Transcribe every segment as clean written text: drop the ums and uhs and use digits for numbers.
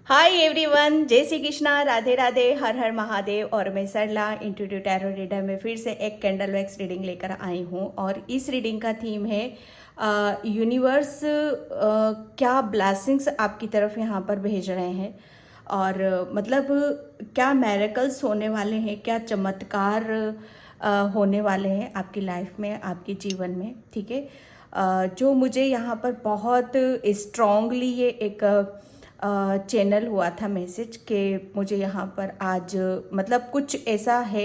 Hi everyone, जय श्री कृष्णा, राधे राधे, हर हर महादेव। और मैं सरला इंट्यूटिव टैरो रीडर में फिर से एक कैंडल वैक्स रीडिंग लेकर आई हूँ। और इस रीडिंग का थीम है यूनिवर्स क्या ब्लेसिंग्स आपकी तरफ यहाँ पर भेज रहे हैं। और मतलब क्या मैरेकल्स होने वाले हैं, क्या चमत्कार होने वाले हैं आपकी लाइफ में, आपके जीवन में। ठीक है, जो मुझे यहाँ पर बहुत स्ट्रॉन्गली ये एक चैनल हुआ था मैसेज कि मुझे यहाँ पर आज मतलब कुछ ऐसा है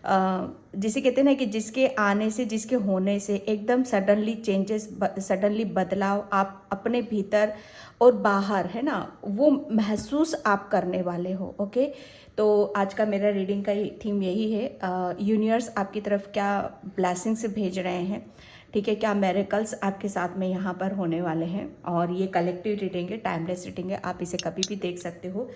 जिसे कहते हैं ना कि जिसके आने से, जिसके होने से एकदम सडनली चेंजेस, सडनली बदलाव आप अपने भीतर और बाहर है ना वो महसूस आप करने वाले हो। ओके, तो आज का मेरा रीडिंग का थीम यही है, यूनिवर्स आपकी तरफ क्या ब्लेसिंग्स भेज रहे हैं। ठीक है, क्या मेरेकल्स आपके साथ में यहाँ पर होने वाले हैं। और ये कलेक्टिव रीडिंग है, टाइमलेस रीडिंग है, आप इसे कभी भी देख सकते हो।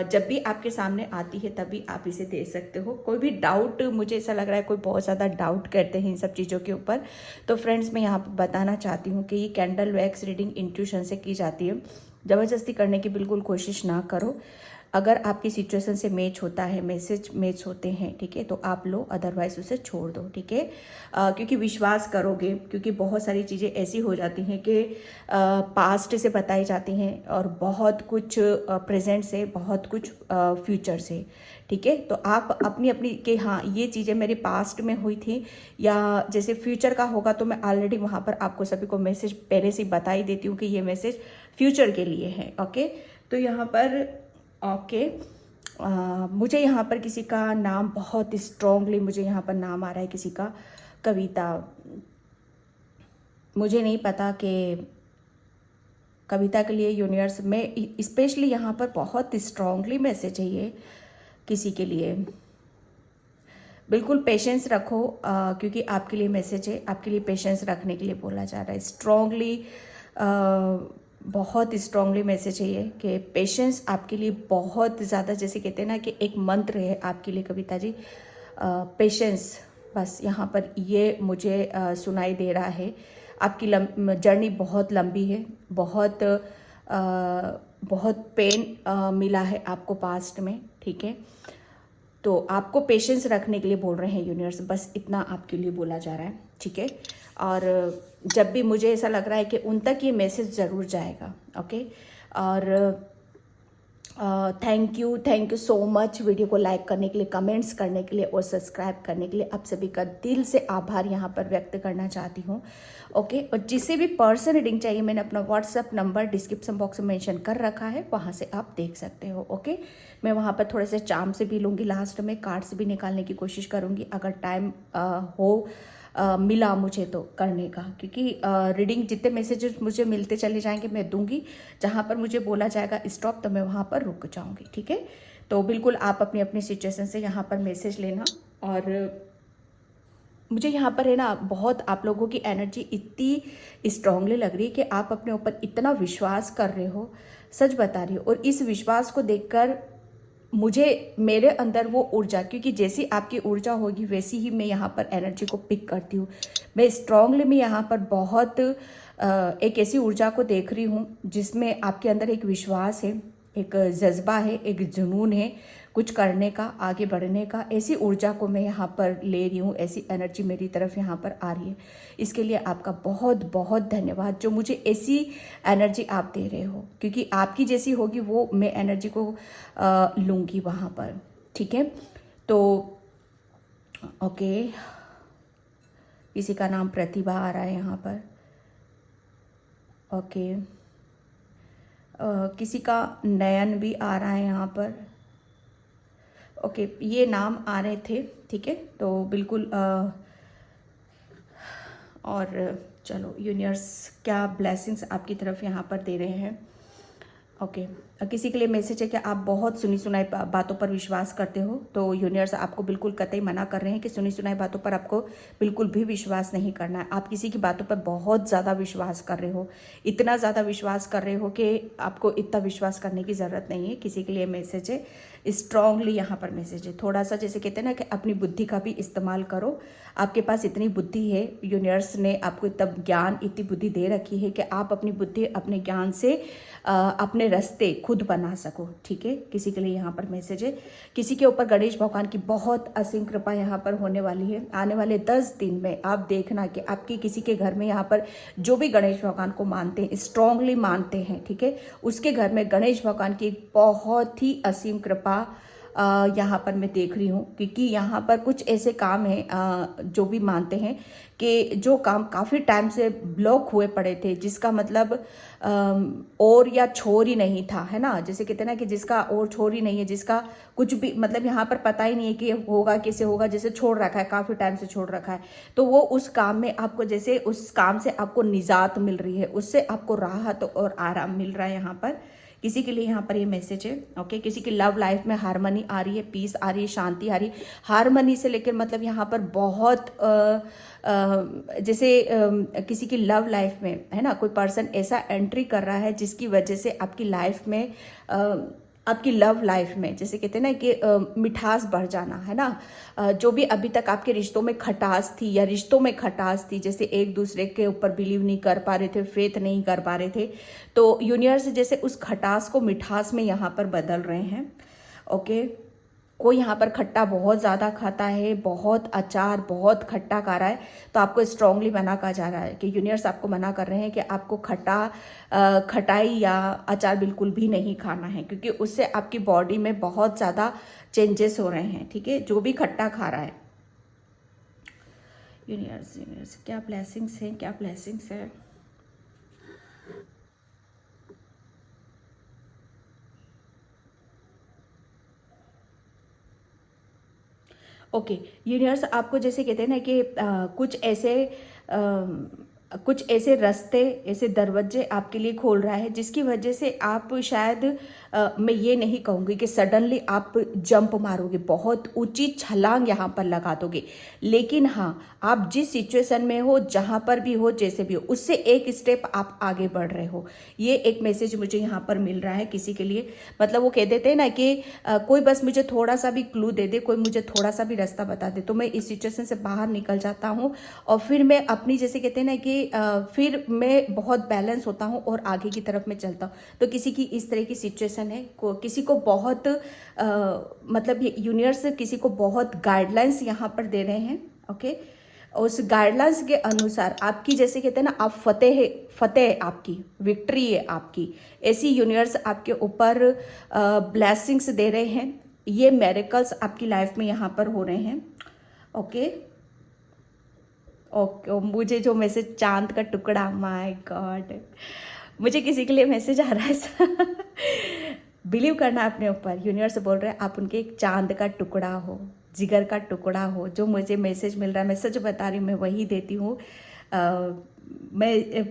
जब भी आपके सामने आती है तभी आप इसे देख सकते हो। कोई भी डाउट, मुझे ऐसा लग रहा है कोई बहुत ज़्यादा डाउट करते हैं इन सब चीज़ों के ऊपर, तो फ्रेंड्स मैं यहाँ पर बताना चाहती हूँ कि ये कैंडल वैक्स रीडिंग इंट्यूशन से की जाती है। ज़बरदस्ती करने की बिल्कुल कोशिश ना करो। अगर आपकी सिचुएशन से मैच होता है, मैसेज मैच होते हैं, ठीक है, तो आप लो, अदरवाइज उसे छोड़ दो। ठीक है, क्योंकि विश्वास करोगे, क्योंकि बहुत सारी चीज़ें ऐसी हो जाती हैं कि पास्ट से बताई जाती हैं और बहुत कुछ प्रेजेंट से, बहुत कुछ फ्यूचर से। ठीक है, तो आप अपनी अपनी कि हाँ ये चीज़ें मेरे पास्ट में हुई थी या जैसे फ्यूचर का होगा, तो मैं ऑलरेडी वहाँ पर आपको सभी को मैसेज पहले से बता ही देती हूँ कि ये मैसेज फ्यूचर के लिए है। ओके, तो यहाँ पर ओके मुझे यहाँ पर किसी का नाम बहुत स्ट्रॉन्गली, मुझे यहाँ पर नाम आ रहा है किसी का, कविता। मुझे नहीं पता कि कविता के लिए यूनिवर्स में स्पेशली यहाँ पर बहुत स्ट्रॉन्गली मैसेज है ये किसी के लिए। बिल्कुल पेशेंस रखो, क्योंकि आपके लिए मैसेज है, आपके लिए पेशेंस रखने के लिए बोला जा रहा है। स्ट्रॉन्गली, बहुत स्ट्रॉन्गली मैसेज है ये कि पेशेंस आपके लिए बहुत ज़्यादा, जैसे कहते हैं ना कि एक मंत्र है आपके लिए कविता जी, पेशेंस। बस यहाँ पर ये मुझे सुनाई दे रहा है। आपकी जर्नी बहुत लंबी है, बहुत बहुत पेन मिला है आपको पास्ट में। ठीक है, तो आपको पेशेंस रखने के लिए बोल रहे हैं यूनिवर्स, बस इतना आपके लिए बोला जा रहा है। ठीक है, और जब भी मुझे ऐसा लग रहा है कि उन तक ये मैसेज ज़रूर जाएगा। ओके, और thank you so much video को लाइक करने के लिए, कमेंट्स करने के लिए और सब्सक्राइब करने के लिए। आप सभी का दिल से आभार यहाँ पर व्यक्त करना चाहती हूँ। ओके, और जिसे भी पर्सन रीडिंग चाहिए, मैंने अपना व्हाट्सअप नंबर डिस्क्रिप्शन बॉक्स में मेंशन कर रखा है, वहाँ से आप देख सकते हो। ओके, मैं वहाँ पर थोड़े से चार्म से भी लूँगी, लास्ट में कार्ड्स भी निकालने की कोशिश करूँगी अगर टाइम हो मिला मुझे तो करने का, क्योंकि रीडिंग जितने मैसेजेस मुझे मिलते चले जाएंगे मैं दूंगी। जहाँ पर मुझे बोला जाएगा स्टॉप, तो मैं वहाँ पर रुक जाऊँगी। ठीक है, तो बिल्कुल आप अपनी अपनी सिचुएशन से यहाँ पर मैसेज लेना। और मुझे यहाँ पर है ना बहुत आप लोगों की एनर्जी इतनी स्ट्रांगली लग रही है कि आप अपने ऊपर इतना विश्वास कर रहे हो, सच बता रही हो। और इस विश्वास को देखकर मुझे मेरे अंदर वो ऊर्जा, क्योंकि जैसी आपकी ऊर्जा होगी वैसी ही मैं यहाँ पर एनर्जी को पिक करती हूँ। मैं स्ट्रांगली में यहाँ पर बहुत एक ऐसी ऊर्जा को देख रही हूँ जिसमें आपके अंदर एक विश्वास है, एक जज्बा है, एक जुनून है कुछ करने का, आगे बढ़ने का। ऐसी ऊर्जा को मैं यहाँ पर ले रही हूँ, ऐसी एनर्जी मेरी तरफ यहाँ पर आ रही है। इसके लिए आपका बहुत बहुत धन्यवाद, जो मुझे ऐसी एनर्जी आप दे रहे हो, क्योंकि आपकी जैसी होगी वो मैं एनर्जी को लूँगी वहाँ पर। ठीक है, तो ओके, किसी का नाम प्रतिभा आ रहा है यहाँ पर। ओके, किसी का नयन भी आ रहा है यहाँ पर। ओके, ये नाम आ रहे थे। ठीक है, तो बिल्कुल और चलो यूनिवर्स क्या ब्लेसिंग्स आपकी तरफ यहाँ पर दे रहे हैं। ओके, किसी के लिए मैसेज है कि आप बहुत सुनी सुनाई बातों पर विश्वास करते हो, तो यूनिवर्स आपको बिल्कुल कतई मना कर रहे हैं कि सुनी सुनाई बातों पर आपको बिल्कुल भी विश्वास नहीं करना है। आप किसी की बातों पर बहुत ज़्यादा विश्वास कर रहे हो, इतना ज़्यादा विश्वास कर रहे हो कि आपको इतना विश्वास करने की ज़रूरत नहीं है। किसी के लिए मैसेज है, स्ट्रांगली यहाँ पर मैसेज है। थोड़ा सा जैसे कहते हैं ना कि अपनी बुद्धि का भी इस्तेमाल करो। आपके पास इतनी बुद्धि है, यूनिवर्स ने आपको इतना ज्ञान, इतनी बुद्धि दे रखी है कि आप अपनी बुद्धि, अपने ज्ञान से अपने रास्ते खुद बना सको। ठीक है, किसी के लिए यहाँ पर मैसेज है, किसी के ऊपर गणेश भगवान की बहुत असीम कृपा यहाँ पर होने वाली है। आने वाले 10 दिन में आप देखना कि आपकी किसी के घर में यहाँ पर जो भी गणेश भगवान को मानते हैं, स्ट्रांगली मानते हैं, ठीक है, उसके घर में गणेश भगवान की एक बहुत ही असीम कृपा यहाँ पर मैं देख रही हूँ। क्योंकि यहाँ पर कुछ ऐसे काम हैं जो भी मानते हैं कि जो काम काफ़ी टाइम से ब्लॉक हुए पड़े थे, जिसका मतलब और या छोर ही नहीं था, है ना, जैसे कहते हैं ना कि जिसका और छोर ही नहीं है, जिसका कुछ भी मतलब यहाँ पर पता ही नहीं है कि होगा कैसे होगा, जैसे छोड़ रखा है, काफ़ी टाइम से छोड़ रखा है, तो वो उस काम में आपको, जैसे उस काम से आपको निजात मिल रही है, उससे आपको राहत और आराम मिल रहा है। यहाँ पर किसी के लिए यहाँ पर ये मैसेज है। ओके, किसी की लव लाइफ में हारमनी आ रही है, पीस आ रही है, शांति आ रही है। हारमनी से लेकर मतलब यहाँ पर बहुत जैसे किसी की लव लाइफ में, है ना, कोई पर्सन ऐसा एंट्री कर रहा है जिसकी वजह से आपकी लाइफ में आपकी लव लाइफ में, जैसे कहते हैं ना कि मिठास बढ़ जाना, है ना, जो भी अभी तक आपके रिश्तों में खटास थी या रिश्तों में खटास थी, जैसे एक दूसरे के ऊपर बिलीव नहीं कर पा रहे थे, फेथ नहीं कर पा रहे थे, तो यूनिवर्स जैसे उस खटास को मिठास में यहाँ पर बदल रहे हैं। ओके, कोई यहाँ पर खट्टा बहुत ज़्यादा खाता है, बहुत अचार बहुत खट्टा खा रहा है, तो आपको स्ट्रांगली मना कहा जा रहा है कि यूनिवर्स आपको मना कर रहे हैं कि आपको खटाई या अचार बिल्कुल भी नहीं खाना है, क्योंकि उससे आपकी बॉडी में बहुत ज़्यादा चेंजेस हो रहे हैं। ठीक है, जो भी खट्टा खा रहा है, यूनिवर्स क्या ब्लेसिंग्स हैं, क्या ब्लेसिंग्स है। ओके, यूनिवर्स आपको जैसे कहते हैं ना कि कुछ ऐसे रास्ते, ऐसे दरवाजे आपके लिए खोल रहा है, जिसकी वजह से आप शायद मैं ये नहीं कहूँगी कि सडनली आप जंप मारोगे, बहुत ऊंची छलांग यहाँ पर लगा दोगे, लेकिन हाँ, आप जिस सिचुएशन में हो, जहाँ पर भी हो, जैसे भी हो, उससे एक स्टेप आप आगे बढ़ रहे हो। ये एक मैसेज मुझे यहाँ पर मिल रहा है किसी के लिए। मतलब वो कह देते हैं ना कि कोई बस मुझे थोड़ा सा भी क्लू दे दे, कोई मुझे थोड़ा सा भी रास्ता बता दे, तो मैं इस सिचुएशन से बाहर निकल जाता हूँ और फिर मैं अपनी, जैसे कहते हैं ना कि फिर मैं बहुत बैलेंस होता हूँ और आगे की तरफ मैं चलता हूँ। तो किसी की इस तरह की सिचुएशन है, किसी को बहुत मतलब यूनिवर्स किसी को बहुत गाइडलाइंस यहाँ पर दे रहे हैं। ओके, उस गाइडलाइंस के अनुसार आपकी, जैसे कहते हैं ना, आप फतेह आपकी विक्ट्री है आपकी, ऐसी यूनिवर्स आपके ऊपर ब्लेसिंग्स दे रहे हैं। ये मेरेकल्स आपकी लाइफ में यहाँ पर हो रहे हैं। ओके, ओके, मुझे जो मैसेज चांद का टुकड़ा, माय गॉड, मुझे किसी के लिए मैसेज आ रहा है बिलीव करना अपने ऊपर। यूनिवर्स बोल रहे हैं आप उनके एक चांद का टुकड़ा हो, जिगर का टुकड़ा हो। जो मुझे मैसेज मिल रहा है, मैं सच बता रही हूँ, मैं वही देती हूँ। मैं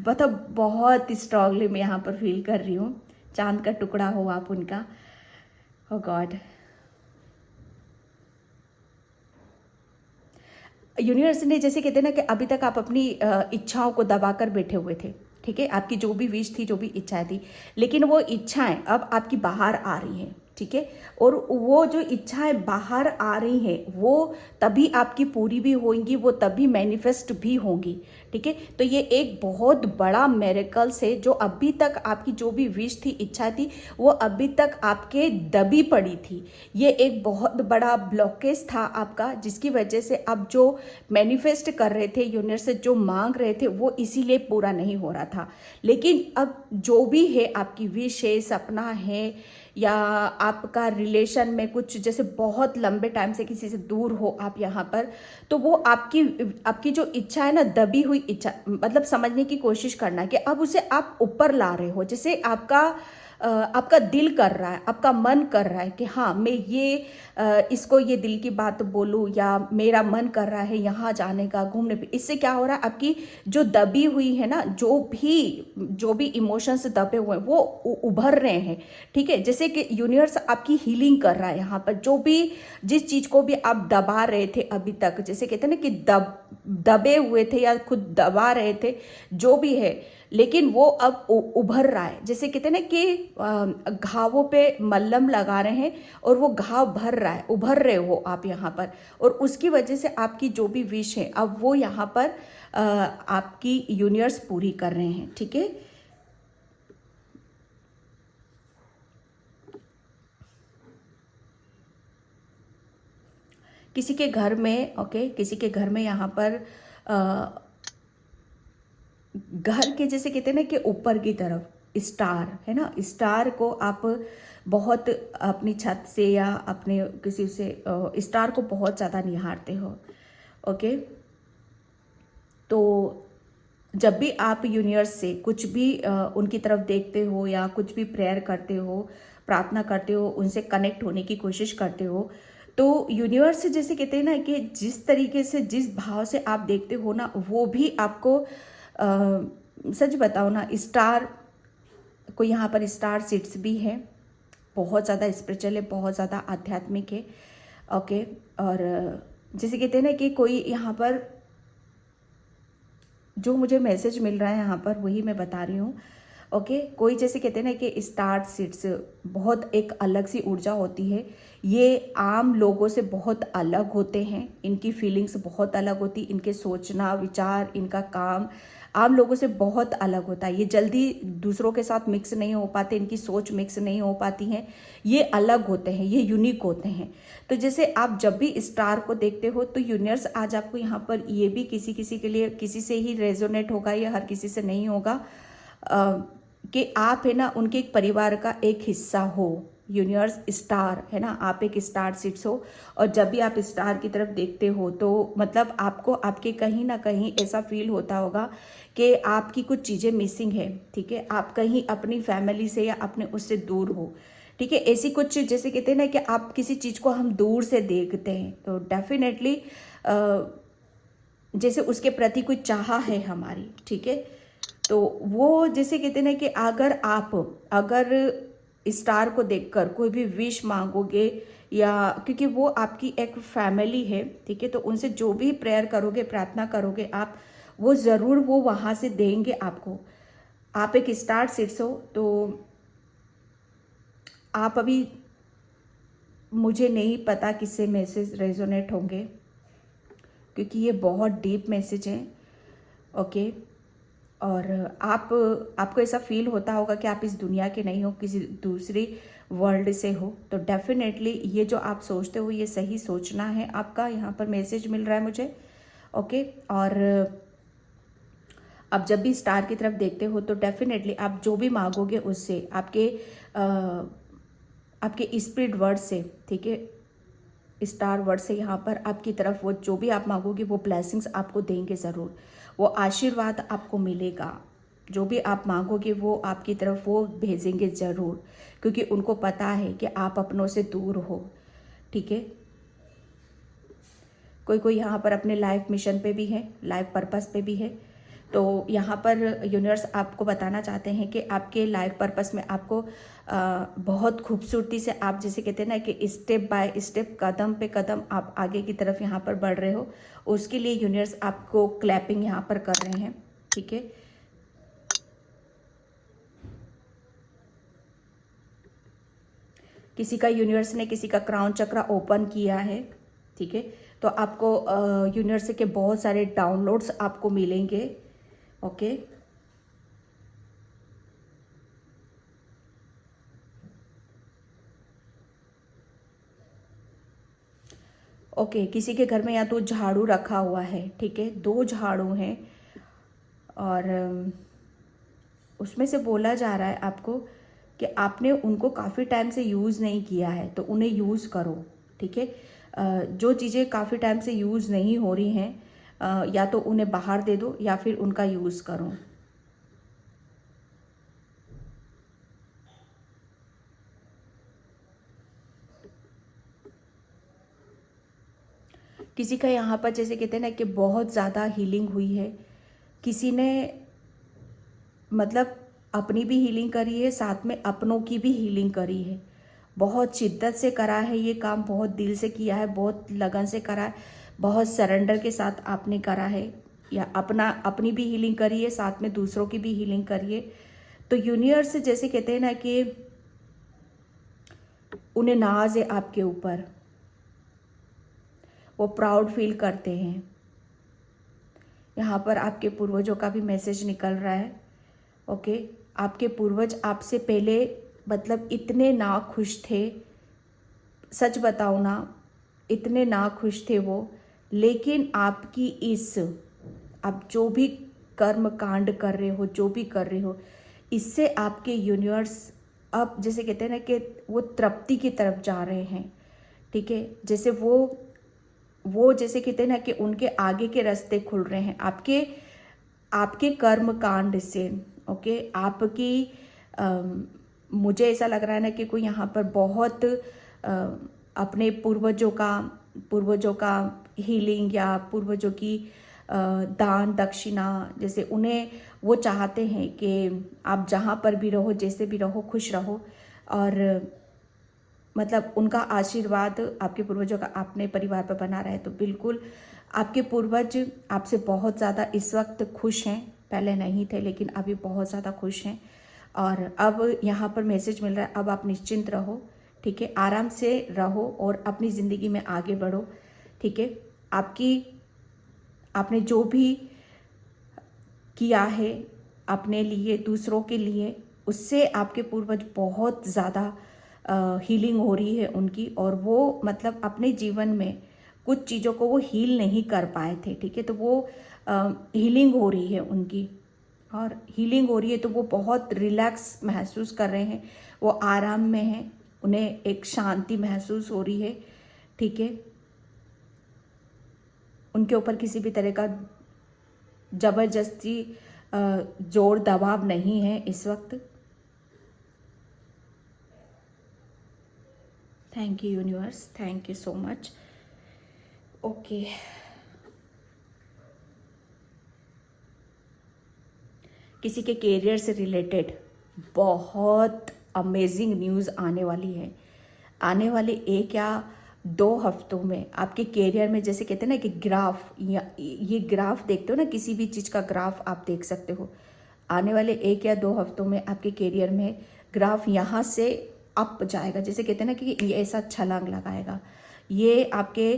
मतलब बहुत स्ट्रांगली मैं यहाँ पर फील कर रही हूँ, चांद का टुकड़ा हो आप उनका। ओ गॉड, यूनिवर्स ने, जैसे कहते हैं ना कि अभी तक आप अपनी इच्छाओं को दबाकर बैठे हुए थे। ठीक है, आपकी जो भी विश थी, जो भी इच्छाएं थी, लेकिन वो इच्छाएं अब आपकी बाहर आ रही हैं। ठीक है, और वो जो इच्छाएं बाहर आ रही हैं, वो तभी आपकी पूरी भी होंगी, वो तभी मैनिफेस्ट भी होंगी। ठीक है, तो ये एक बहुत बड़ा मेरेकल्स है, जो अभी तक आपकी जो भी विश थी, इच्छा थी, वो अभी तक आपके दबी पड़ी थी। ये एक बहुत बड़ा ब्लॉकेज था आपका, जिसकी वजह से आप जो मैनिफेस्ट कर रहे थे, यूनिवर्स से जो मांग रहे थे, वो इसीलिए पूरा नहीं हो रहा था। लेकिन अब जो भी है, आपकी विश है, सपना है, या आपका रिलेशन में कुछ, जैसे बहुत लंबे टाइम से किसी से दूर हो आप यहाँ पर, तो वो आपकी जो इच्छा है ना, दबी हुई इच्छा, मतलब समझने की कोशिश करना कि अब उसे आप ऊपर ला रहे हो। जैसे आपका दिल कर रहा है, आपका मन कर रहा है कि हाँ, मैं इसको ये दिल की बात बोलूँ, या मेरा मन कर रहा है यहाँ जाने का, घूमने पे। इससे क्या हो रहा है, आपकी जो दबी हुई है ना, जो भी इमोशंस दबे हुए हैं, वो उभर रहे हैं। ठीक है, जैसे कि यूनिवर्स आपकी हीलिंग कर रहा है यहाँ पर। जिस चीज़ को भी आप दबा रहे थे अभी तक, जैसे कहते हैं ना कि दबे हुए थे या खुद दबा रहे थे, जो भी है, लेकिन वो अब उभर रहा है। जैसे कहते हैं ना कि घावों पे मल्लम लगा रहे हैं और वो घाव भर रहा है, उभर रहे हो आप यहाँ पर, और उसकी वजह से आपकी जो भी विश है, अब वो यहाँ पर आपकी यूनिवर्स पूरी कर रहे हैं। ठीक है, किसी के घर में, ओके, किसी के घर में यहाँ पर घर के जैसे कहते हैं ना कि ऊपर की तरफ स्टार है ना, स्टार को आप बहुत अपनी छत से या अपने किसी से स्टार को बहुत ज़्यादा निहारते हो। ओके, तो जब भी आप यूनिवर्स से कुछ भी उनकी तरफ देखते हो या कुछ भी प्रेयर करते हो, प्रार्थना करते हो, उनसे कनेक्ट होने की कोशिश करते हो, तो यूनिवर्स जैसे कहते हैं ना कि जिस तरीके से जिस भाव से आप देखते हो ना, वो भी आपको सच बताओ ना, स्टार को यहाँ पर स्टार सीड्स भी है, बहुत ज़्यादा स्पिरिचुअल है, बहुत ज़्यादा आध्यात्मिक है। ओके, और जैसे कहते हैं ना कि कोई यहाँ पर जो मुझे मैसेज मिल रहा है यहाँ पर वही मैं बता रही हूँ। ओके, कोई जैसे कहते हैं ना कि स्टार सीड्स बहुत एक अलग सी ऊर्जा होती है, ये आम लोगों से बहुत अलग होते हैं, इनकी फीलिंग्स बहुत अलग होती, इनके सोचना विचार, इनका काम आम लोगों से बहुत अलग होता है। ये जल्दी दूसरों के साथ मिक्स नहीं हो पाते, इनकी सोच मिक्स नहीं हो पाती हैं, ये अलग होते हैं, ये यूनिक होते हैं। तो जैसे आप जब भी स्टार को देखते हो तो यूनिवर्स आज आपको यहाँ पर ये भी किसी किसी के लिए किसी से ही रेजोनेट होगा, ये हर किसी से नहीं होगा, कि आप है ना उनके एक परिवार का एक हिस्सा हो। यूनिवर्स स्टार है ना, आप एक स्टार सीड्स हो, और जब भी आप स्टार की तरफ देखते हो तो मतलब आपको आपके कहीं ना कहीं ऐसा फील होता होगा कि आपकी कुछ चीज़ें मिसिंग है। ठीक है, आप कहीं अपनी फैमिली से या अपने उससे दूर हो। ठीक है, ऐसी कुछ जैसे कहते हैं ना कि आप किसी चीज़ को हम दूर से देखते हैं तो डेफिनेटली जैसे उसके प्रति कोई चाह है हमारी। ठीक है, तो वो जैसे कहते हैं ना कि अगर स्टार को देखकर कोई भी विश मांगोगे, या क्योंकि वो आपकी एक फैमिली है, ठीक है, तो उनसे जो भी प्रेयर करोगे, प्रार्थना करोगे आप, वो ज़रूर वो वहाँ से देंगे आपको। आप एक स्टार सीड्स हो, तो आप अभी मुझे नहीं पता किससे मैसेज रेजोनेट होंगे, क्योंकि ये बहुत डीप मैसेज है। ओके, और आपको ऐसा फील होता होगा कि आप इस दुनिया के नहीं हो, किसी दूसरी वर्ल्ड से हो, तो डेफिनेटली ये जो आप सोचते हो ये सही सोचना है आपका, यहाँ पर मैसेज मिल रहा है मुझे। ओके, और आप जब भी स्टार की तरफ देखते हो तो डेफिनेटली आप जो भी मांगोगे उससे आपके स्पिरिट वर्ड से, ठीक है, स्टार वर्ड से यहाँ पर आपकी तरफ वो जो भी आप मांगोगे वो ब्लेसिंग्स आपको देंगे ज़रूर, वो आशीर्वाद आपको मिलेगा। जो भी आप मांगोगे वो आपकी तरफ वो भेजेंगे ज़रूर, क्योंकि उनको पता है कि आप अपनों से दूर हो। ठीक है, कोई कोई यहाँ पर अपने लाइफ मिशन पे भी है, लाइफ पर्पस पे भी है, तो यहाँ पर यूनिवर्स आपको बताना चाहते हैं कि आपके लाइफ पर्पस में आपको बहुत खूबसूरती से, आप जैसे कहते हैं ना कि स्टेप बाय स्टेप, कदम पे कदम आप आगे की तरफ यहाँ पर बढ़ रहे हो, उसके लिए यूनिवर्स आपको क्लैपिंग यहाँ पर कर रहे हैं। ठीक है, किसी का यूनिवर्स ने किसी का क्राउन चक्र ओपन किया है। ठीक है, तो आपको यूनिवर्स के बहुत सारे डाउनलोड्स आपको मिलेंगे। ओके, ओके, किसी के घर में या तो झाड़ू रखा हुआ है, ठीक है, 2 झाड़ू हैं, और उसमें से बोला जा रहा है आपको कि आपने उनको काफ़ी टाइम से यूज़ नहीं किया है, तो उन्हें यूज़ करो। ठीक है, जो चीज़ें काफ़ी टाइम से यूज़ नहीं हो रही हैं, या तो उन्हें बाहर दे दो या फिर उनका यूज़ करो। किसी का यहाँ पर जैसे कहते हैं ना कि बहुत ज़्यादा हीलिंग हुई है, किसी ने मतलब अपनी भी हीलिंग करी है, साथ में अपनों की भी हीलिंग करी है, बहुत शिद्दत से करा है ये काम, बहुत दिल से किया है, बहुत लगन से करा है, बहुत सरेंडर के साथ आपने करा है, या अपनी भी हीलिंग करी है, साथ में दूसरों की भी हीलिंग करी है। तो यूनिवर्स जैसे कहते हैं ना कि उन्हें नाज है आपके ऊपर, वो प्राउड फील करते हैं। यहाँ पर आपके पूर्वजों का भी मैसेज निकल रहा है। ओके, आपके पूर्वज आपसे पहले मतलब इतने ना खुश थे, सच बताओ ना, इतने नाखुश थे वो, लेकिन आपकी इस, आप जो भी कर्म कांड कर रहे हो, जो भी कर रहे हो, इससे आपके यूनिवर्स अब जैसे कहते हैं ना कि वो तृप्ति की तरफ जा रहे हैं। ठीक है, जैसे वो जैसे कहते हैं ना कि उनके आगे के रास्ते खुल रहे हैं आपके आपके कर्म कांड से। ओके, आपकी मुझे ऐसा लग रहा है ना कि कोई यहाँ पर बहुत अपने पूर्वजों का हीलिंग, या पूर्वजों की दान दक्षिणा, जैसे उन्हें वो चाहते हैं कि आप जहाँ पर भी रहो, जैसे भी रहो, खुश रहो, और मतलब उनका आशीर्वाद आपके पूर्वजों का अपने परिवार पर बना रहे। तो बिल्कुल आपके पूर्वज आपसे बहुत ज़्यादा इस वक्त खुश हैं, पहले नहीं थे लेकिन अभी बहुत ज़्यादा खुश हैं। और अब यहाँ पर मैसेज मिल रहा है, अब आप निश्चिंत रहो। ठीक है, आराम से रहो और अपनी ज़िंदगी में आगे बढ़ो। ठीक है, आपने जो भी किया है अपने लिए, दूसरों के लिए, उससे आपके पूर्वज बहुत ज़्यादा हीलिंग हो रही है उनकी, और वो मतलब अपने जीवन में कुछ चीज़ों को वो हील नहीं कर पाए थे। ठीक है, तो वो हीलिंग हो रही है उनकी, और हीलिंग हो रही है तो वो बहुत रिलैक्स महसूस कर रहे हैं, वो आराम में हैं, उन्हें एक शांति महसूस हो रही है। ठीक है, उनके ऊपर किसी भी तरह का ज़बरदस्ती जोर दबाव नहीं है इस वक्त। Thank you universe, thank you so much. Okay, किसी के कैरियर से रिलेटेड बहुत अमेजिंग न्यूज़ आने वाली है। आने वाले 1 या 2 हफ्तों में आपके कैरियर में, जैसे कहते हैं ना कि ग्राफ, या ये ग्राफ देखते हो ना, किसी भी चीज़ का ग्राफ आप देख सकते हो। आने वाले 1 या 2 हफ्तों में आपके कैरियर में ग्राफ यहाँ से अप जाएगा, जैसे कहते हैं ना कि ये ऐसा छलांग लगाएगा। ये आपके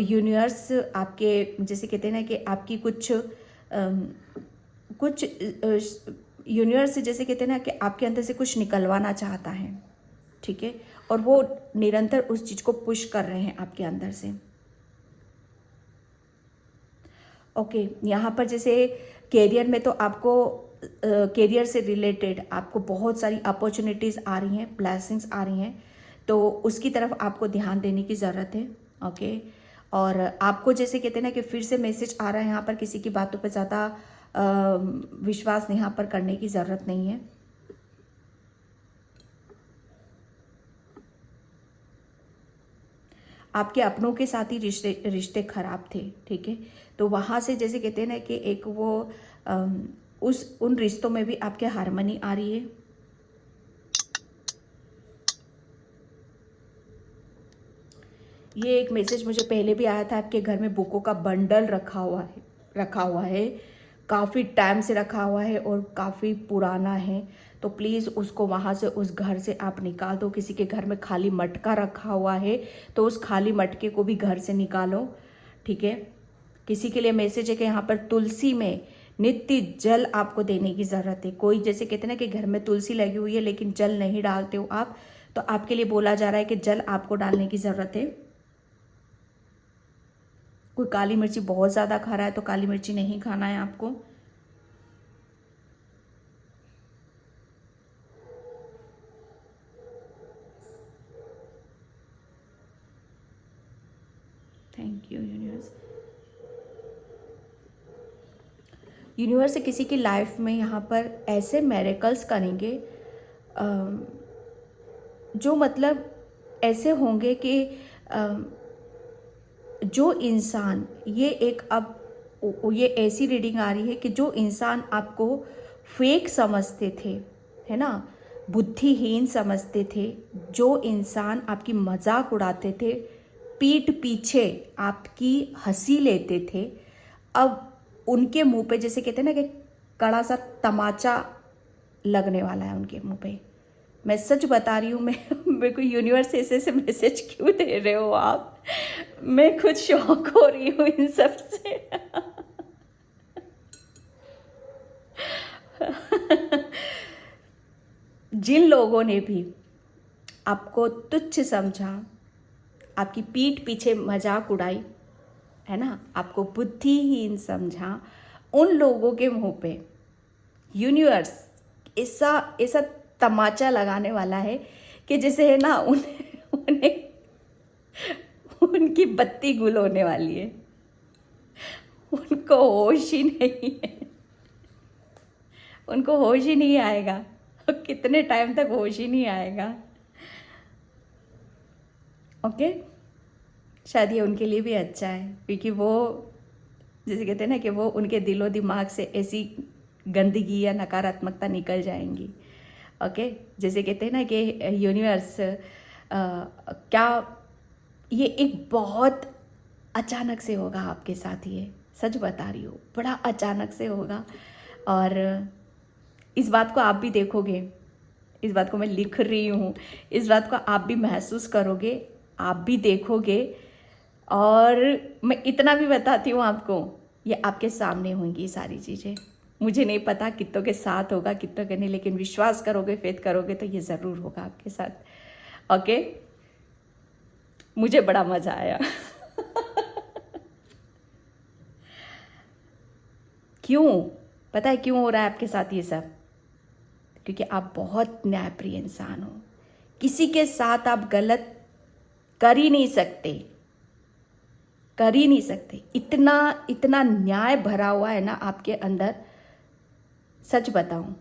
यूनिवर्स आपके, जैसे कहते हैं ना कि आपकी कुछ यूनिवर्स जैसे कहते हैं ना कि आपके अंदर से कुछ निकलवाना चाहता है। ठीक है, और वो निरंतर उस चीज़ को पुश कर रहे हैं आपके अंदर से। ओके, यहाँ पर जैसे कैरियर में तो आपको कैरियर से रिलेटेड आपको बहुत सारी अपॉर्चुनिटीज़ आ रही हैं, ब्लेसिंग्स आ रही हैं, तो उसकी तरफ आपको ध्यान देने की ज़रूरत है। ओके, और आपको जैसे कहते हैं ना कि फिर से मैसेज आ रहा है, यहाँ पर किसी की बातों पर ज़्यादा विश्वास यहाँ पर करने की ज़रूरत नहीं है। आपके अपनों के साथ ही रिश्ते खराब थे। ठीक है, तो वहाँ से जैसे कहते हैं ना कि एक वो उन रिश्तों में भी आपके हार्मनी आ रही है। ये एक मैसेज मुझे पहले भी आया था, आपके घर में बुकों का बंडल रखा हुआ है, काफ़ी टाइम से रखा हुआ है और काफ़ी पुराना है। तो प्लीज़ उसको वहाँ से, उस घर से आप निकाल दो। किसी के घर में खाली मटका रखा हुआ है तो उस खाली मटके को भी घर से निकालो। ठीक है, किसी के लिए मैसेज है कि यहाँ पर तुलसी में नित्य जल आपको देने की ज़रूरत है। कोई जैसे कहते हैं ना कि घर में तुलसी लगी हुई है लेकिन जल नहीं डालते हो आप, तो आपके लिए बोला जा रहा है कि जल आपको डालने की ज़रूरत है। कोई काली मिर्ची बहुत ज़्यादा खा रहा है तो काली मिर्ची नहीं खाना है आपको। Thank you universe. यूनिवर्स किसी की लाइफ में यहाँ पर ऐसे मेरेकल्स करेंगे जो मतलब ऐसे होंगे कि जो इंसान, ये एक अब ये ऐसी रीडिंग आ रही है कि जो इंसान आपको फेक समझते थे, है ना, बुद्धिहीन समझते थे, जो इंसान आपकी मजाक उड़ाते थे, पीठ पीछे आपकी हंसी लेते थे, अब उनके मुंह पे जैसे कहते हैं ना कि कड़ा सा तमाचा लगने वाला है उनके मुंह पे। मैं सच बता रही हूँ, मैं मेरे को यूनिवर्स ऐसे मैसेज क्यों दे रहे हो आप, मैं खुद शॉक हो रही हूँ इन सब से। जिन लोगों ने भी आपको तुच्छ समझा, आपकी पीठ पीछे मजाक उड़ाई, है ना, आपको बुद्धिहीन समझा, उन लोगों के मुंह पे यूनिवर्स ऐसा ऐसा तमाचा लगाने वाला है कि जैसे है ना उन्हें उनकी बत्ती गुल होने वाली है, उनको होश ही नहीं है, उनको होश ही नहीं आएगा, कितने टाइम तक होश ही नहीं आएगा। ओके, शायद ये उनके लिए भी अच्छा है, क्योंकि वो जैसे कहते हैं ना कि वो उनके दिलो दिमाग से ऐसी गंदगी या नकारात्मकता निकल जाएंगी। ओके, जैसे कहते हैं ना कि यूनिवर्स क्या ये एक बहुत अचानक से होगा आपके साथ, ये सच बता रही हूँ, बड़ा अचानक से होगा। और इस बात को आप भी देखोगे, इस बात को मैं लिख रही हूँ, इस बात को आप भी महसूस करोगे, आप भी देखोगे। और मैं इतना भी बताती हूँ आपको, ये आपके सामने होंगी सारी चीज़ें। मुझे नहीं पता कितनों के साथ होगा, कितनों के नहीं, लेकिन विश्वास करोगे, फेथ करोगे तो ये ज़रूर होगा आपके साथ। ओके, मुझे बड़ा मज़ा आया। क्यों पता है क्यों हो रहा है आपके साथ ये सब? क्योंकि आप बहुत न्यायप्रिय इंसान हो, किसी के साथ आप गलत कर ही नहीं सकते, कर ही नहीं सकते। इतना इतना न्याय भरा हुआ है ना आपके अंदर, सच बताऊं,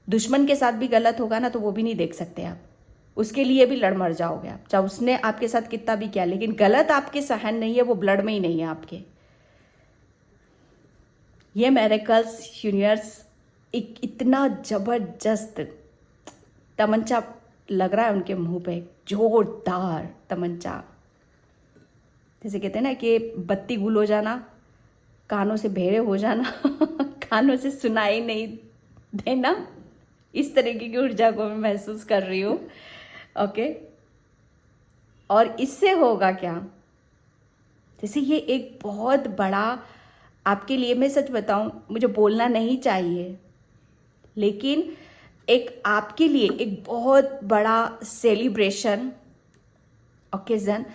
दुश्मन के साथ भी गलत होगा ना तो वो भी नहीं देख सकते आप, उसके लिए भी लड़ मर जाओगे आप, चाहे उसने आपके साथ कितना भी किया, लेकिन गलत आपके सहन नहीं है, वो ब्लड में ही नहीं है आपके। ये मिरेकल्स यूनिवर्स एक इतना जबरदस्त तमंचा लग रहा है उनके मुंह पे, जोरदार तमंचा, जैसे कहते हैं ना कि बत्ती गुल हो जाना, कानों से भेड़े हो जाना, कानों से सुनाई नहीं देना, इस तरीके की ऊर्जा को मैं महसूस कर रही हूँ। ओके, और इससे होगा क्या, जैसे ये एक बहुत बड़ा आपके लिए, मैं सच बताऊं, मुझे बोलना नहीं चाहिए, लेकिन एक आपके लिए एक बहुत बड़ा सेलिब्रेशन ओकेजन,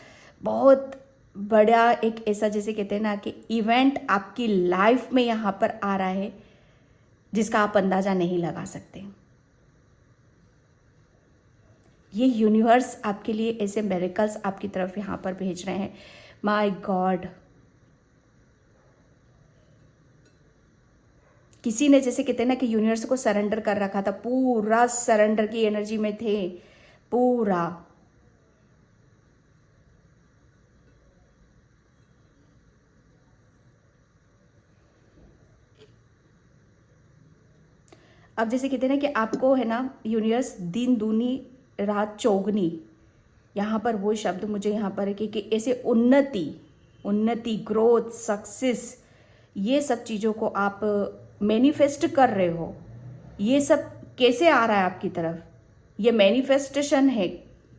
बहुत बड़ा एक ऐसा जैसे कहते हैं ना कि इवेंट आपकी लाइफ में यहाँ पर आ रहा है, जिसका आप अंदाजा नहीं लगा सकते। ये यूनिवर्स आपके लिए ऐसे मिरेकल्स आपकी तरफ यहाँ पर भेज रहे हैं। माय गॉड, किसी ने जैसे कहते हैं ना कि यूनिवर्स को सरेंडर कर रखा था, पूरा सरेंडर की एनर्जी में थे, पूरा। अब जैसे कहते हैं ना कि आपको है ना यूनिवर्स दिन दूनी रात चौगनी, यहाँ पर वो शब्द मुझे यहाँ पर है कि ऐसे उन्नति ग्रोथ सक्सेस, ये सब चीज़ों को आप मैनिफेस्ट कर रहे हो। ये सब कैसे आ रहा है आपकी तरफ? ये मैनिफेस्टेशन है,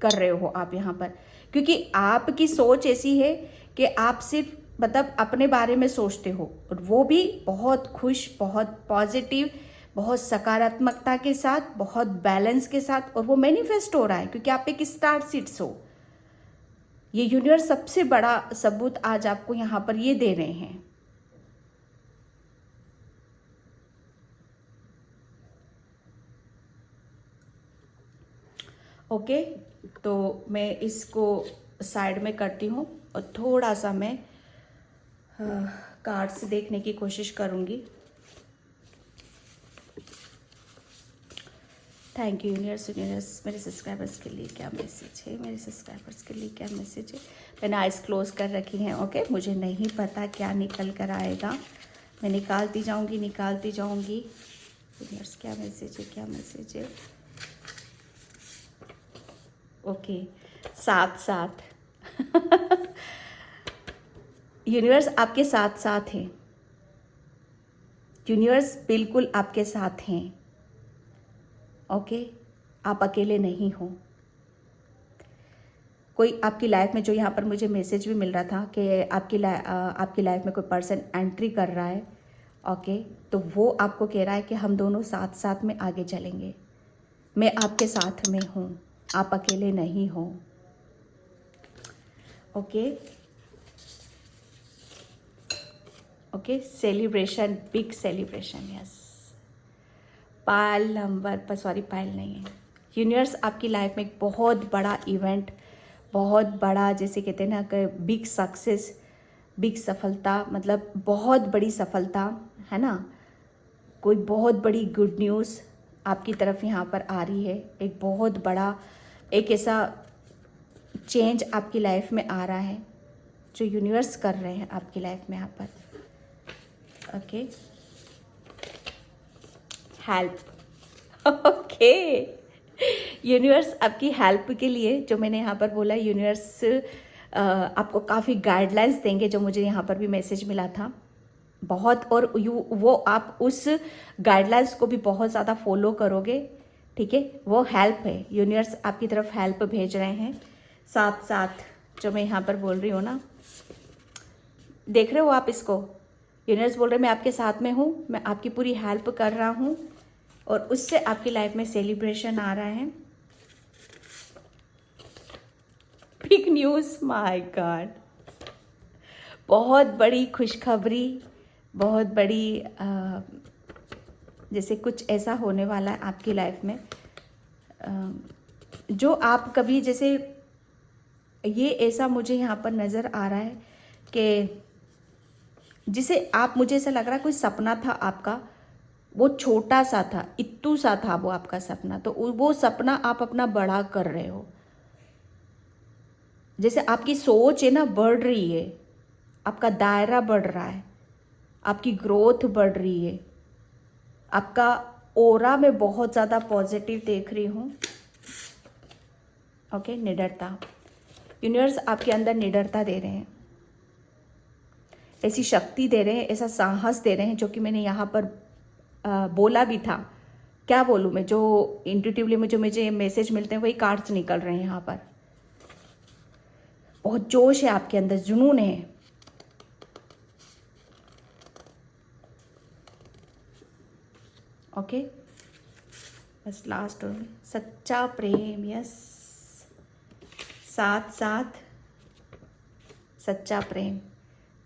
कर रहे हो आप यहाँ पर, क्योंकि आपकी सोच ऐसी है कि आप सिर्फ मतलब अपने बारे में सोचते हो, और वो भी बहुत खुश, बहुत पॉजिटिव, बहुत सकारात्मकता के साथ, बहुत बैलेंस के साथ, और वो मैनिफेस्ट हो रहा है क्योंकि आप एक स्टार सीड्स हो। ये यूनिवर्स सबसे बड़ा सबूत आज आपको यहाँ पर ये दे रहे हैं। ओके, तो मैं इसको साइड में करती हूँ और थोड़ा सा मैं कार्ड्स देखने की कोशिश करूँगी। थैंक यू यूनिवर्स, मेरे सब्सक्राइबर्स के लिए क्या मैसेज है, मेरे सब्सक्राइबर्स के लिए क्या मैसेज है। मैंने आइज़ क्लोज कर रखी हैं। ओके, मुझे नहीं पता क्या निकल कर आएगा, मैं निकालती जाऊंगी यूनिवर्स क्या मैसेज है, क्या मैसेज है। ओके, साथ साथ यूनिवर्स आपके साथ साथ है, यूनिवर्स बिल्कुल आपके साथ हैं। ओके, आप अकेले नहीं हो। कोई आपकी लाइफ में, जो यहाँ पर मुझे मैसेज भी मिल रहा था कि आपकी लाइफ में कोई पर्सन एंट्री कर रहा है। ओके, तो वो आपको कह रहा है कि हम दोनों साथ साथ में आगे चलेंगे, मैं आपके साथ में हूँ, आप अकेले नहीं हो। Okay okay, celebration, big celebration, yes. Pile number पर, सॉरी पायल नहीं है, यूनिवर्स आपकी लाइफ में एक बहुत बड़ा इवेंट, बहुत बड़ा, जैसे कहते हैं ना कि बिग सक्सेस, बिग सफलता, मतलब बहुत बड़ी सफलता है ना, कोई बहुत बड़ी गुड न्यूज़ आपकी तरफ यहाँ पर आ रही है। एक बहुत बड़ा, एक ऐसा चेंज आपकी लाइफ में आ रहा है जो यूनिवर्स कर रहे हैं आपकी लाइफ में यहाँ पर। ओके, हेल्प, ओके, यूनिवर्स आपकी हेल्प के लिए, जो मैंने यहाँ पर बोला, यूनिवर्स आपको काफ़ी गाइडलाइंस देंगे, जो मुझे यहाँ पर भी मैसेज मिला था बहुत, और वो आप उस गाइडलाइंस को भी बहुत ज़्यादा फॉलो करोगे, ठीक है। वो हेल्प है, यूनिवर्स आपकी तरफ हेल्प भेज रहे हैं। साथ साथ जो मैं यहाँ पर बोल रही हूँ ना, देख रहे हो आप इसको, यूनिवर्स बोल रहे हैं मैं आपके साथ में हूँ, मैं आपकी पूरी हेल्प कर रहा हूँ, और उससे आपकी लाइफ में सेलिब्रेशन आ रहा है। बिग न्यूज़, माय गॉड, बहुत बड़ी खुशखबरी, बहुत बड़ी जैसे कुछ ऐसा होने वाला है आपकी लाइफ में जो आप कभी, जैसे ये ऐसा मुझे यहाँ पर नज़र आ रहा है कि जिसे आप, मुझे ऐसा लग रहा है कोई सपना था आपका, वो छोटा सा था, इत्तू सा था वो आपका सपना, तो वो सपना आप अपना बड़ा कर रहे हो। जैसे आपकी सोच है ना बढ़ रही है, आपका दायरा बढ़ रहा है, आपकी ग्रोथ बढ़ रही है, आपका ओरा में बहुत ज़्यादा पॉजिटिव देख रही हूँ। ओके, निडरता, यूनिवर्स आपके अंदर निडरता दे रहे हैं, ऐसी शक्ति दे रहे हैं, ऐसा साहस दे रहे हैं, जो कि मैंने यहाँ पर बोला भी था। क्या बोलूँ मैं, जो इंट्यूटिवली मुझे मैसेज मिलते हैं वही कार्ड्स निकल रहे हैं यहाँ पर। बहुत जोश है आपके अंदर, जुनून है। ओके, बस लास्ट और सच्चा प्रेम, यस, साथ साथ सच्चा प्रेम,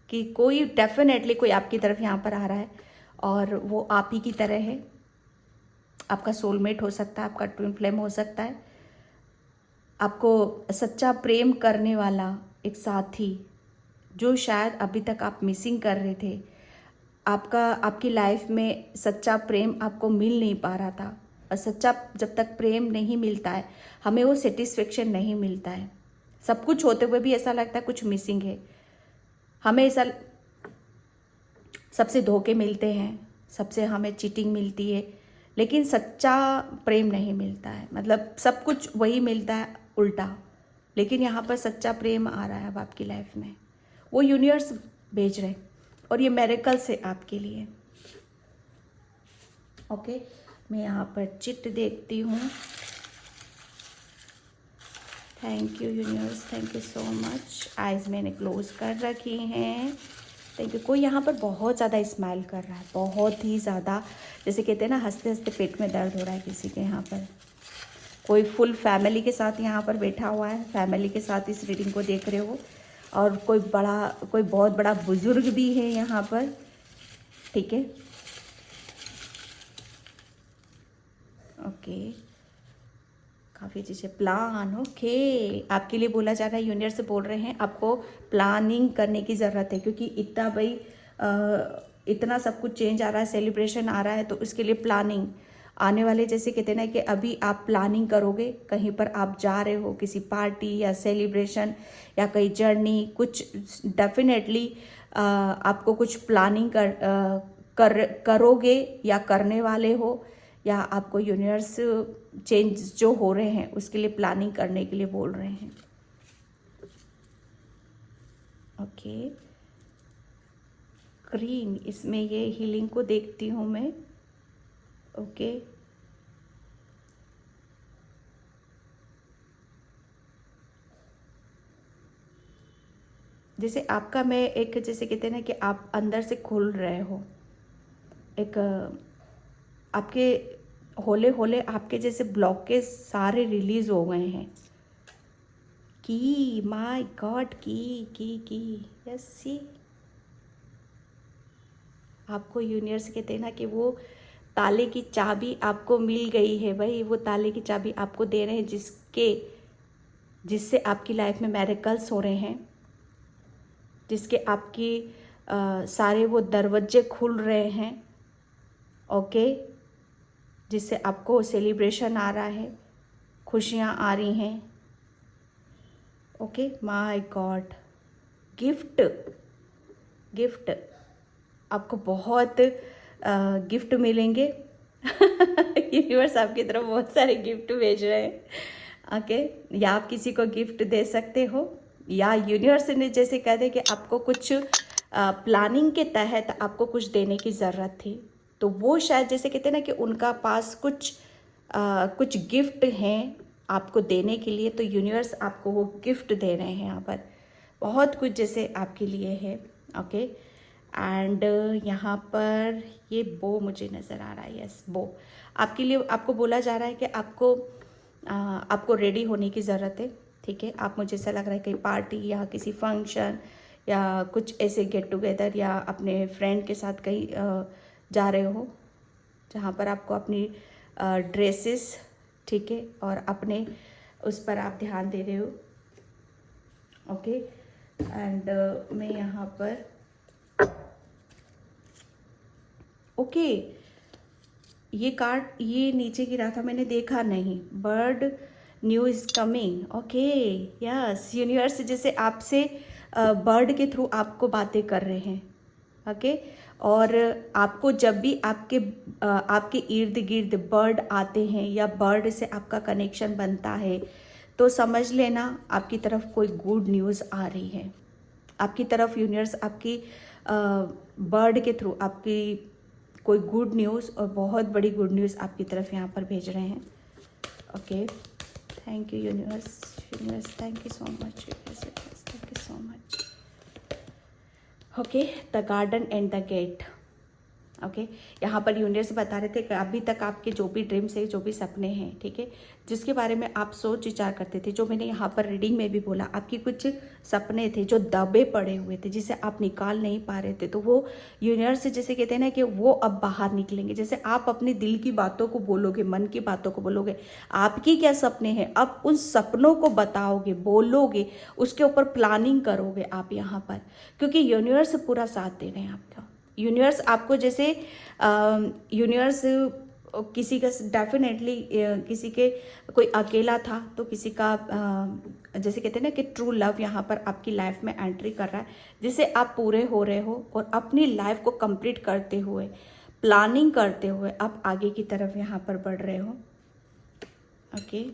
कि कोई डेफिनेटली कोई आपकी तरफ यहाँ पर आ रहा है, और वो आप ही की तरह है, आपका सोलमेट हो सकता है, आपका ट्विन फ्लेम हो सकता है, आपको सच्चा प्रेम करने वाला एक साथी, जो शायद अभी तक आप मिसिंग कर रहे थे। आपकी लाइफ में सच्चा प्रेम आपको मिल नहीं पा रहा था, और सच्चा जब तक प्रेम नहीं मिलता है, हमें वो सेटिस्फेक्शन नहीं मिलता है। सब कुछ होते हुए भी ऐसा लगता है कुछ मिसिंग है, हमें ऐसा, सबसे धोखे मिलते हैं, सबसे हमें चीटिंग मिलती है, लेकिन सच्चा प्रेम नहीं मिलता है। मतलब सब कुछ वही मिलता है उल्टा, लेकिन यहाँ पर सच्चा प्रेम आ रहा है अब आपकी लाइफ में, वो यूनिवर्स भेज रहे, और ये मिरेकल्स है आपके लिए। ओके, मैं यहाँ पर चिट देखती हूँ। Thank you universe, thank you so much. Eyes मैंने क्लोज कर रखी हैं, थैंक यू। कोई यहाँ पर बहुत ज़्यादा स्माइल कर रहा है, बहुत ही ज़्यादा, जैसे कहते हैं ना हंसते हंसते पेट में दर्द हो रहा है किसी के। यहाँ पर कोई फुल फैमिली के साथ यहाँ पर बैठा हुआ है, फैमिली के साथ इस रीडिंग को देख रहे हो, और कोई बहुत बड़ा बुजुर्ग भी है यहाँ पर, ठीक है। ओके, काफ़ी चीज़ें, प्लान, ओके, आपके लिए बोला जा रहा है, यूनिवर्स से बोल रहे हैं आपको प्लानिंग करने की ज़रूरत है, क्योंकि इतना सब कुछ चेंज आ रहा है, सेलिब्रेशन आ रहा है, तो उसके लिए प्लानिंग आने वाले, जैसे कहते हैं ना कि अभी आप प्लानिंग करोगे, कहीं पर आप जा रहे हो, किसी पार्टी या सेलिब्रेशन या कहीं जर्नी, कुछ डेफिनेटली आपको कुछ प्लानिंग करोगे या करने वाले हो, या आपको यूनिवर्स चेंज जो हो रहे हैं उसके लिए प्लानिंग करने के लिए बोल रहे हैं। ओके, ग्रीन, इसमें ये हीलिंग को देखती हूँ मैं। ओके, जैसे आपका, मैं एक, जैसे कहते हैं ना कि आप अंदर से खुल रहे हो, एक आपके होले होले आपके जैसे ब्लॉकेज सारे रिलीज हो गए हैं, की, माय गॉड, की। यस, सी, आपको यूनिवर्स कहते हैं ना कि वो ताले की चाबी आपको मिल गई है भाई। वो ताले की चाबी आपको दे रहे हैं जिससे आपकी लाइफ में मैरेकल्स हो रहे हैं, जिसके आपकी सारे वो दरवाजे खुल रहे हैं। ओके, जिससे आपको सेलिब्रेशन आ रहा है, खुशियाँ आ रही हैं। Okay, my God, gift, gift, आपको बहुत गिफ्ट मिलेंगे। यूनिवर्स आपकी तरफ बहुत सारे गिफ्ट भेज रहे हैं। ओके, या आप किसी को गिफ्ट दे सकते हो, या यूनिवर्स ने जैसे कहते कि आपको कुछ प्लानिंग के तहत आपको कुछ देने की ज़रूरत थी, तो वो शायद जैसे कहते हैं ना कि उनका पास कुछ गिफ्ट हैं आपको देने के लिए, तो यूनिवर्स आपको वो गिफ्ट दे रहे हैं। यहाँ पर बहुत कुछ जैसे आपके लिए है। ओके, एंड यहाँ पर ये बो मुझे नज़र आ रहा है। यस, बो आपके लिए, आपको बोला जा रहा है कि आपको रेडी होने की ज़रूरत है। ठीक है, आप, मुझे ऐसा लग रहा है कहीं पार्टी या किसी फंक्शन या कुछ ऐसे गेट टुगेदर या अपने फ्रेंड के साथ कहीं जा रहे हो, जहाँ पर आपको अपनी ड्रेसेस, ठीक है, और अपने उस पर आप ध्यान दे रहे हो। ओके, एंड मैं यहाँ पर ओके, ये कार्ड ये नीचे गिरा था, मैंने देखा नहीं। Bud new is coming. Okay, yes, universe जैसे आपसे बर्ड के थ्रू आपको बातें कर रहे हैं। ओके, और आपको जब भी आपके इर्द गिर्द बर्ड आते हैं या बर्ड से आपका कनेक्शन बनता है, तो समझ लेना आपकी तरफ कोई गुड न्यूज़ आ रही है। आपकी तरफ यूनिवर्स आपकी बर्ड के थ्रू आपकी कोई गुड न्यूज़, और बहुत बड़ी गुड न्यूज़ आपकी तरफ यहाँ पर भेज रहे हैं। Okay, thank you universe, thank you so much, thank you so much. Okay, the garden and the gate. Okay, यहाँ पर यूनिवर्स बता रहे थे कि अभी तक आपके जो भी ड्रीम्स है, जो भी सपने हैं, ठीक है, जिसके बारे में आप सोच विचार करते थे, जो मैंने यहाँ पर रीडिंग में भी बोला, आपकी कुछ सपने थे जो दबे पड़े हुए थे, जिसे आप निकाल नहीं पा रहे थे, तो वो यूनिवर्स जैसे कहते हैं ना कि वो अब बाहर निकलेंगे। जैसे आप अपने दिल की बातों को बोलोगे, मन की बातों को बोलोगे, आपकी क्या सपने हैं, अब उन सपनों को बताओगे, बोलोगे, उसके ऊपर प्लानिंग करोगे आप यहाँ पर, क्योंकि यूनिवर्स पूरा साथ दे रहे हैं आपका। यूनिवर्स आपको जैसे यूनिवर्स किसी का डेफिनेटली किसी के कोई अकेला था, तो किसी का जैसे कहते हैं ना कि ट्रू लव यहाँ पर आपकी लाइफ में एंट्री कर रहा है, जिससे आप पूरे हो रहे हो और अपनी लाइफ को कंप्लीट करते हुए, प्लानिंग करते हुए आप आगे की तरफ यहाँ पर बढ़ रहे हो। ओके,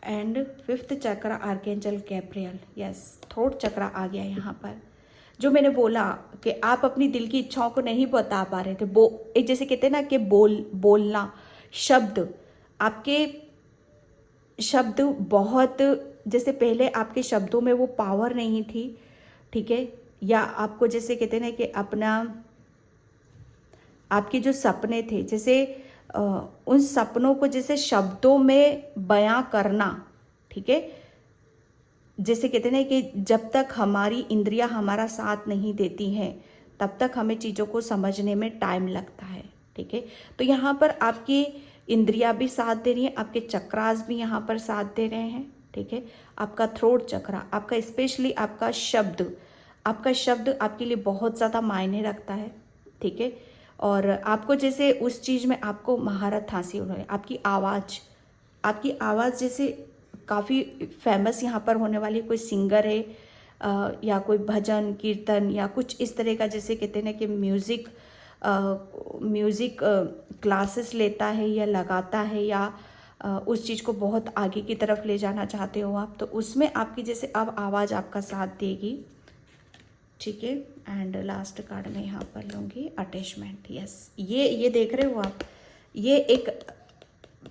एंड फिफ्थ चक्र आर्केंजल गैब्रियल। यस, थ्रोट चक्र आ गया यहाँ पर। जो मैंने बोला कि आप अपनी दिल की इच्छाओं को नहीं बता पा रहे थे, एक जैसे कहते हैं ना कि बोलना, शब्द, आपके शब्द बहुत, जैसे पहले आपके शब्दों में वो पावर नहीं थी, ठीक है, या आपको जैसे कहते हैं ना कि आपके जो सपने थे, जैसे उन सपनों को जैसे शब्दों में बयां करना, ठीक है, जैसे कहते हैं ना कि जब तक हमारी इंद्रियां हमारा साथ नहीं देती हैं, तब तक हमें चीज़ों को समझने में टाइम लगता है। ठीक है, तो यहाँ पर आपकी इंद्रियां भी साथ दे रही हैं, आपके चक्रास भी यहाँ पर साथ दे रहे हैं। ठीक है, आपका थ्रोट चक्रा, आपका स्पेशली आपका शब्द आपके लिए बहुत ज़्यादा मायने रखता है। ठीक है, और आपको जैसे उस चीज़ में आपको महारत हासिल हो है। आपकी आवाज़ जैसे काफ़ी फेमस यहाँ पर होने वाली, कोई सिंगर है या कोई भजन कीर्तन या कुछ इस तरह का, जैसे कहते हैं ना कि म्यूज़िक क्लासेस लेता है या लगाता है, या उस चीज़ को बहुत आगे की तरफ ले जाना चाहते हो आप, तो उसमें आपकी जैसे अब आवाज़ आपका साथ देगी। ठीक है, एंड लास्ट कार्ड में यहाँ पर लूँगी अटैचमेंट। यस, ये देख रहे हो आप, ये एक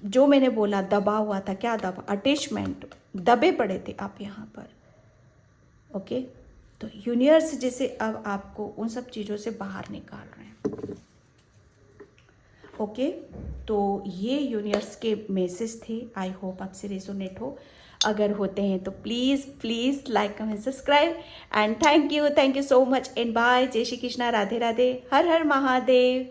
जो मैंने बोला दबा हुआ था, क्या दबा, अटैचमेंट, दबे पड़े थे आप यहाँ पर। ओके, तो यूनिवर्स जैसे अब आपको उन सब चीज़ों से बाहर निकाल रहे हैं। ओके, तो ये यूनिवर्स के मैसेज थे, आई होप आपसे रेजोनेट हो। अगर होते हैं तो please please like comment subscribe and thank you so much and bye. जय श्री कृष्णा, राधे राधे, हर हर महादेव।